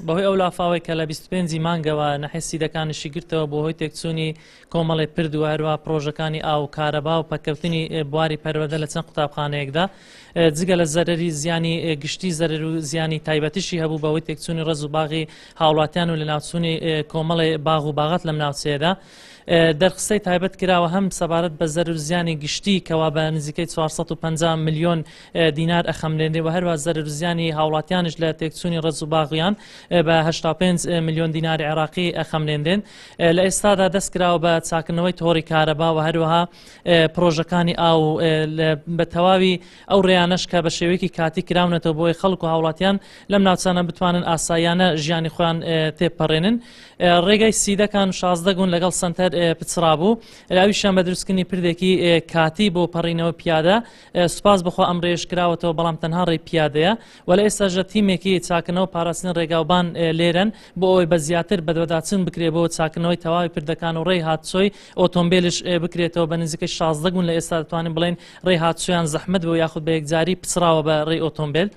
بەهۆی ئەو لافاوەی کە لە 25 مانگەوە نەحێسی دەکانشی گرتەوە بۆ هۆی تێکچوونی کۆمەڵی پرد و هەروە پرۆژەکانی ئاو کارەبا و پەکەوتنی بواری پەروەردە لە چەند قوتابخانەیەکدا جگە لە زەرەری زیانی گشتی زەرەر و زیانی تایبەتیشی هەبوو بەهۆی تێکچوونی ڕێز و باغی هاوڵاتیان و لە ناوچوونی کۆمەڵی باغ و باغات لەم ناوچەیەدا دەرخستەی تایبەت کراوە هەم سەبارەت بە زەرەر و زیانی گشتی کەوا بە نزیکەی 450 ملیۆن دینار ئەخەملێنێ و هەروە زەرەر و زیانی هاوڵاتیانش لە تێکچوونی ڕێز و باغیان بە 85 ملیۆن دیناری عێراقی ئەخەملێندێن. لە ئێستادا دەستکراوە بە چاکردنەوەی تۆڕی کارەبا و هەروەها پرۆژەکانی ئاو بە تەواوی ئەو ڕێیانەش کە بە شێوەیەکی کاتی کراونەتەوە بۆی خەڵک و هاوڵاتیان لەم ناوچانە بتوانن ئاساییانە ژیانی خۆیان تێپەڕێنن. ڕێگای سیدەکان 16 گون لەگەڵ سنتەر پچرا بوو لاویشیان بە دروستکردنی پردێکی کاتی بۆ پەڕینەوە پیادە. سوپاس بخۆ ئەم ڕێژ کراوەتەوە بەڵام تەنها ڕێی پیادەیە و لە ئێستاژە تیمێکی چاکردنەوە پاراستنی ڕێگاوبان لێرن بۆ ئەوەی بە زیاتر بەدوەداچن بکرێ بۆ چاکردنەوەی تەواوی پردەکان و ڕێی هاتچۆی ئۆتۆمبیلش بکرێتەوە بە نزیکەی 16 گون لە ئێستا دەتوانین بڵێن ڕێی هاتچۆیان زەحمەت بۆ یاخود بە یەکجاری پچراوە بە ڕێی ئۆتۆمبیل.